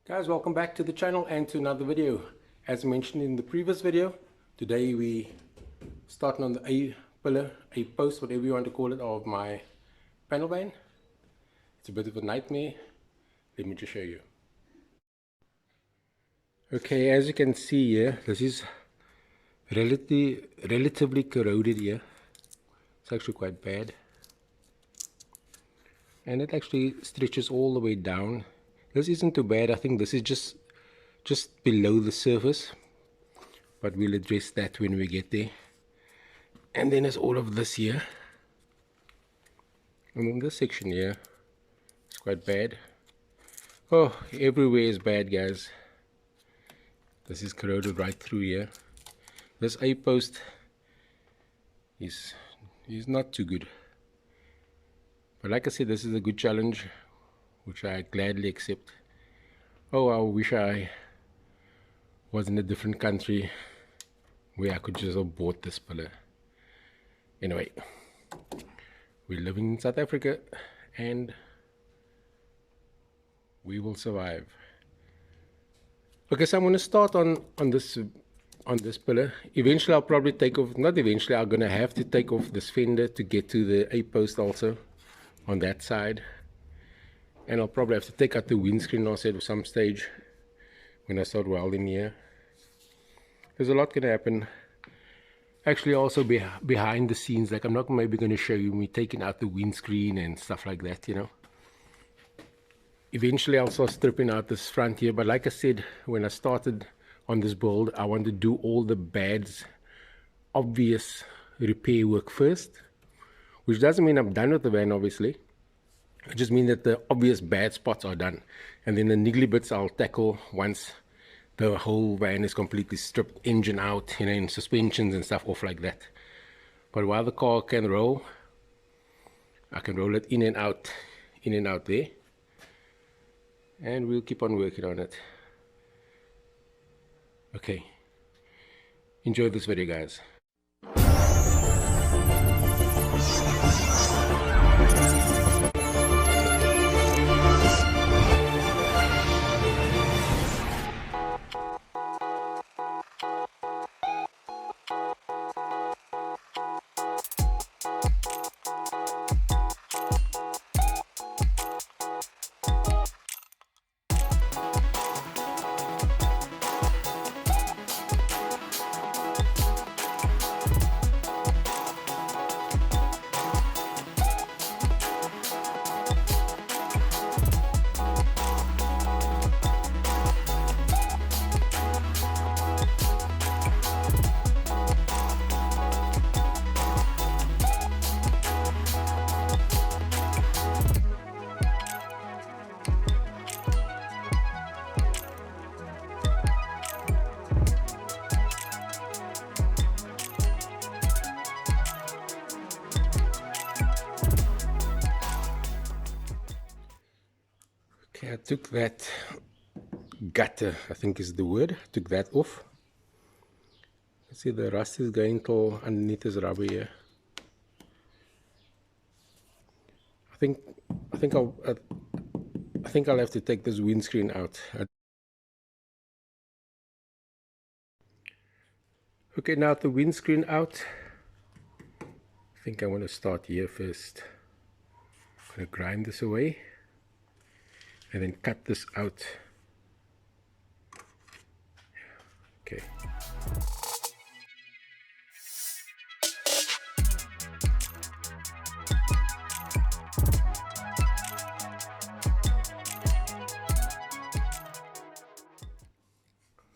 Guys, welcome back to the channel and to another video. As mentioned in the previous video, today we starting on the A pillar, A post, whatever you want to call it, of my panel van. It's a bit of a nightmare. Let me just show you. Okay, as you can see here, this is relatively corroded here. It's actually quite bad. And it actually stretches all the way down. This isn't too bad. I think this is just below the surface, but we'll address that when we get there. And then there's all of this here, and then this section here is quite bad. Oh, everywhere is bad, guys. This is corroded right through here. This A post is not too good, but like I said, this is a good challenge which I gladly accept. Oh, I wish I was in a different country where I could just have bought this pillar. Anyway, we're living in South Africa and we will survive. Okay, so I'm going to start on this pillar. Eventually I'll probably take off, not eventually, I'm going to have to take off this fender to get to the A post also on that side. And I'll probably have to take out the windscreen also at some stage when I start welding here. There's a lot going to happen. Actually, also behind the scenes, like I'm not maybe going to show you me taking out the windscreen and stuff like that, you know. Eventually I'll start stripping out this front here, but like I said, when I started on this build, I wanted to do all the bad, obvious repair work first, which doesn't mean I'm done with the van, obviously. It just means that the obvious bad spots are done, and then the niggly bits I'll tackle once the whole van is completely stripped, engine out, you know, and suspensions and stuff off like that. But while the car can roll, I can roll it in and out there, and we'll keep on working on it. Okay, enjoy this video, guys. Okay, I took that gutter, I think is the word, took that off. See, the rust is going till underneath this rubber here. I think I'll have to take this windscreen out. Okay, now the windscreen out, I think I want to start here first. I'm going to grind this away and then cut this out. Okay.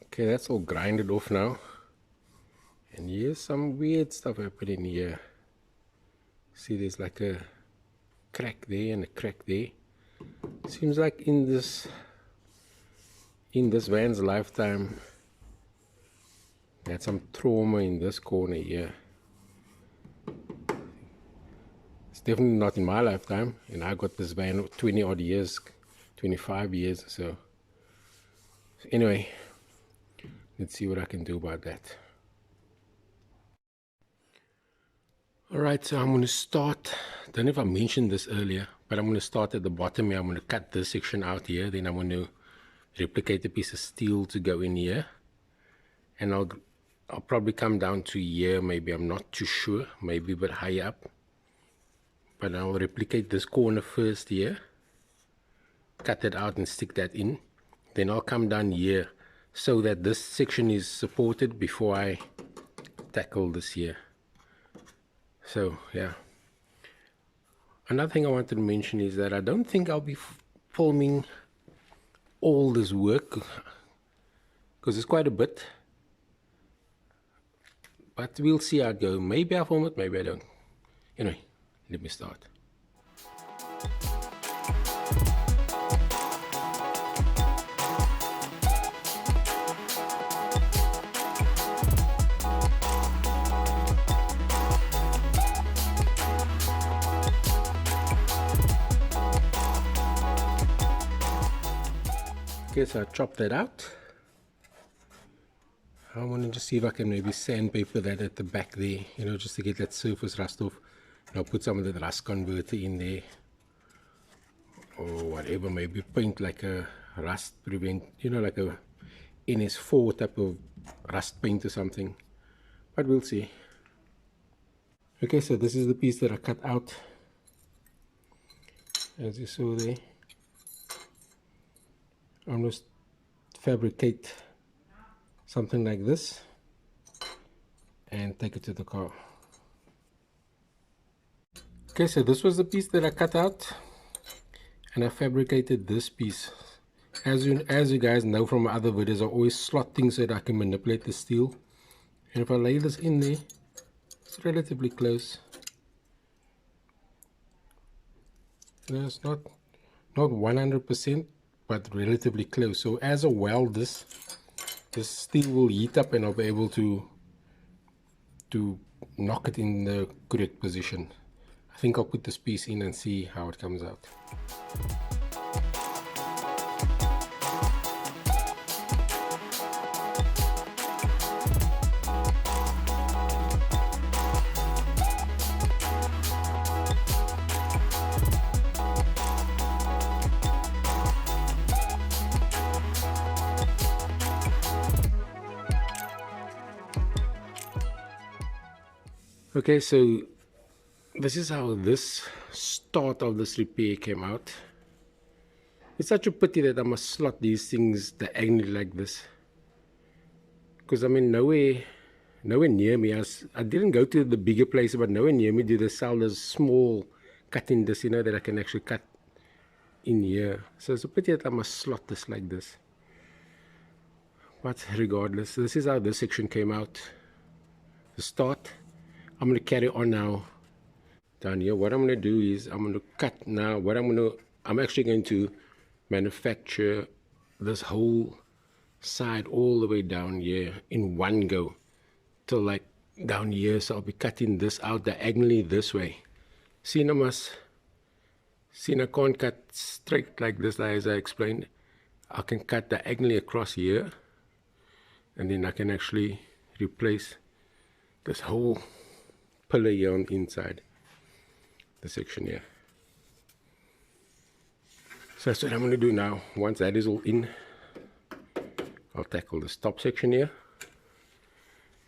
Okay, that's all grinded off now. And here's some weird stuff happening here. See, there's like a crack there and a crack there. Seems like in this van's lifetime, they had some trauma in this corner here. It's definitely not in my lifetime, and I got this van 20 odd years, 25 years. So anyway, let's see what I can do about that. Alright, so I'm going to start, I don't know if I mentioned this earlier, but I'm going to start at the bottom here. I'm going to cut this section out here, then I'm going to replicate a piece of steel to go in here, and I'll probably come down to here, maybe, I'm not too sure, maybe a bit higher up, but I'll replicate this corner first here, cut it out and stick that in, then I'll come down here so that this section is supported before I tackle this here. So yeah, another thing I wanted to mention is that I don't think I'll be filming all this work because it's quite a bit, but we'll see how it goes. Maybe I'll film it, maybe I don't. Anyway, let me start. Okay, so I chopped that out. I want to just see if I can maybe sandpaper that at the back there, you know, just to get that surface rust off. And I'll put some of the rust converter in there, or whatever, maybe paint like a rust prevent, you know, like a NS4 type of rust paint or something, but we'll see. Okay, so this is the piece that I cut out, as you saw there. I'm going to fabricate something like this and take it to the car. Okay, so this was the piece that I cut out, and I fabricated this piece. As you guys know from my other videos, I always slot things so that I can manipulate the steel. And if I lay this in there, it's relatively close. You know, it's not 100%, but relatively close. So as I weld this steel will heat up and I'll be able to knock it in the correct position. I think I'll put this piece in and see how it comes out. Okay, so this is how this start of this repair came out. It's such a pity that I must slot these things diagonally like this, because I mean nowhere near me. I didn't go to the bigger places, but nowhere near me do they sell this small cutting disc, you know, that I can actually cut in here. So it's a pity that I must slot this like this. But regardless, this is how this section came out. The start. I'm going to carry on now down here. What I'm going to do is I'm going to cut now. I'm actually going to manufacture this whole side all the way down here in one go till like down here. So I'll be cutting this out diagonally this way. See, I can't cut straight like this, as I explained. I can cut diagonally across here, and then I can actually replace this whole pillar here on the inside, the section here. So that's what I'm going to do now. Once that is all in, I'll tackle this top section here,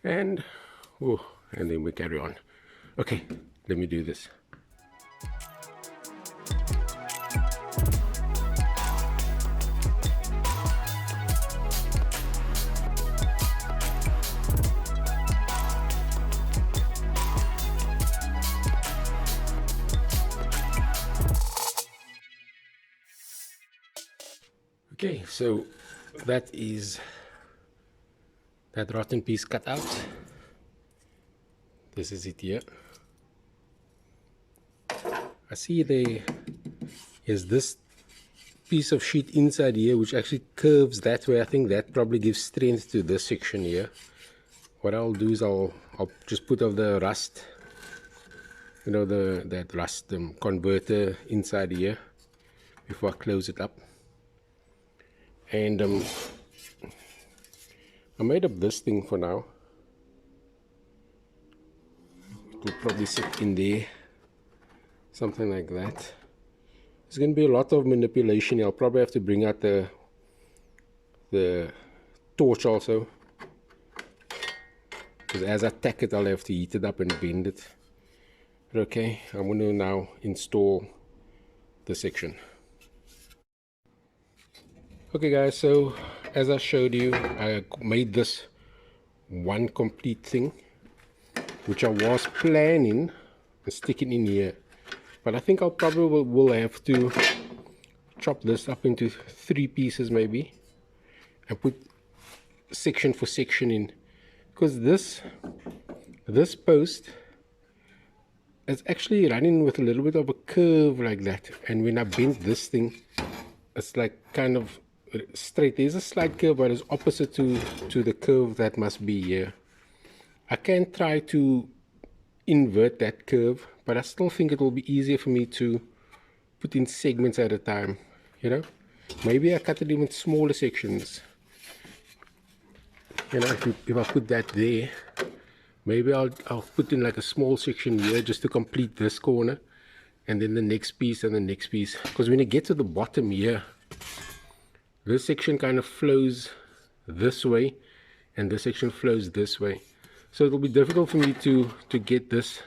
and then we carry on. Okay, let me do this. Okay, so that is that rotten piece cut out. This is it here. I see there is this piece of sheet inside here which actually curves that way. I think that probably gives strength to this section here. What I'll do is I'll just put off the rust, you know, that rust converter inside here before I close it up. And I made up this thing for now. It will probably sit in there, something like that. There's going to be a lot of manipulation. I'll probably have to bring out the the torch also, because as I tack it I'll have to heat it up and bend it. But okay, I'm going to now install the section. Okay guys, so as I showed you, I made this one complete thing, which I was planning on sticking in here, but I think I'll probably will have to chop this up into 3 pieces maybe, and put section for section in, because this post is actually running with a little bit of a curve like that, and when I bend this thing, it's like kind of straight. There's a slight curve, but it's opposite to the curve that must be here. I can try to invert that curve, but I still think it will be easier for me to put in segments at a time, you know. Maybe I cut it in smaller sections, you know. If I put that there, maybe I'll put in like a small section here just to complete this corner, and then the next piece and the next piece, because when you get to the bottom here, this section kind of flows this way and this section flows this way, so it'll be difficult for me to get this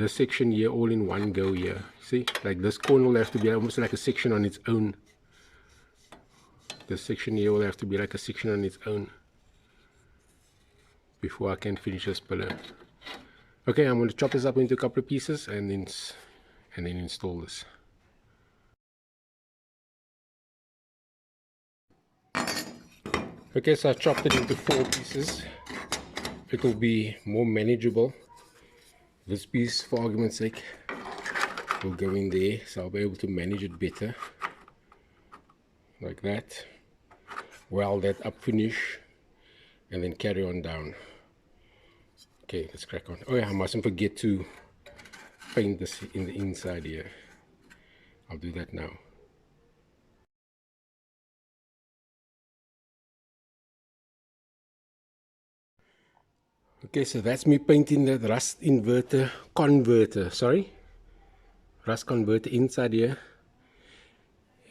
section here all in one go here. See, like this corner will have to be almost like a section on its own. This section here will have to be like a section on its own before I can finish this pillar. Okay, I'm going to chop this up into a couple of pieces and then install this. Okay, so I chopped it into 4 pieces. It will be more manageable. This piece, for argument's sake, will go in there, so I'll be able to manage it better. Like that. Weld that up, finish, and then carry on down. Okay, let's crack on. Oh yeah, I mustn't forget to paint this in the inside here. I'll do that now. Okay, so that's me painting that rust converter inside here.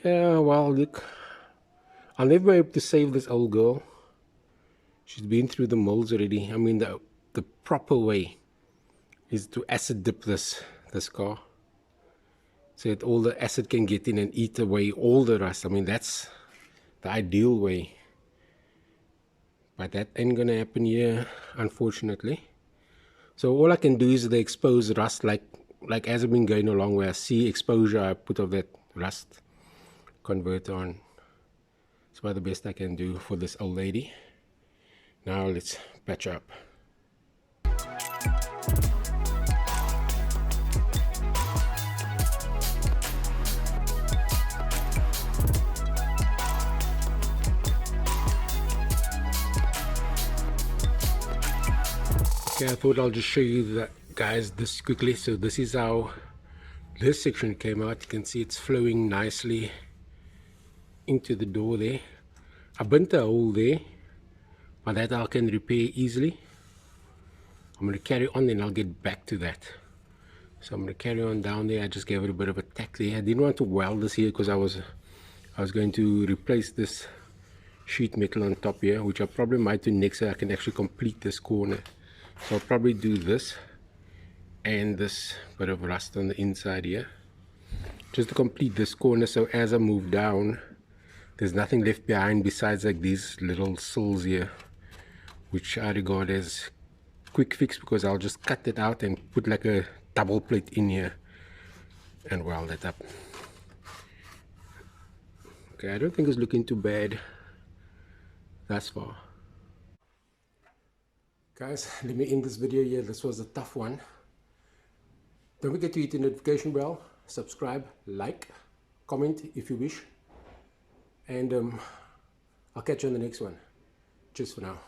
Yeah, well, look, I'll never be able to save this old girl. She's been through the molds already. I mean, the proper way is to acid dip this car, so that all the acid can get in and eat away all the rust. I mean, that's the ideal way. But that ain't gonna happen here, unfortunately. So all I can do is the exposed rust, like as I've been going along, where I see exposure, I put of that rust converter on. It's about the best I can do for this old lady. Now let's patch up. Okay, I thought I'll just show you that, guys, this quickly. So this is how this section came out. You can see it's flowing nicely into the door there. I burnt a hole there, but that I can repair easily. I'm going to carry on, then I'll get back to that. So I'm going to carry on down there. I just gave it a bit of a tack there. I didn't want to weld this here because I was going to replace this sheet metal on top here, which I probably might do next, so I can actually complete this corner. So I'll probably do this and this bit of rust on the inside here, just to complete this corner, so as I move down there's nothing left behind besides like these little sills here, which I regard as quick fix, because I'll just cut it out and put like a double plate in here and weld it up. Okay, I don't think it's looking too bad thus far. Guys, let me end this video here. This was a tough one. Don't forget to hit the notification bell, subscribe, like, comment if you wish, and I'll catch you on the next one. Cheers for now.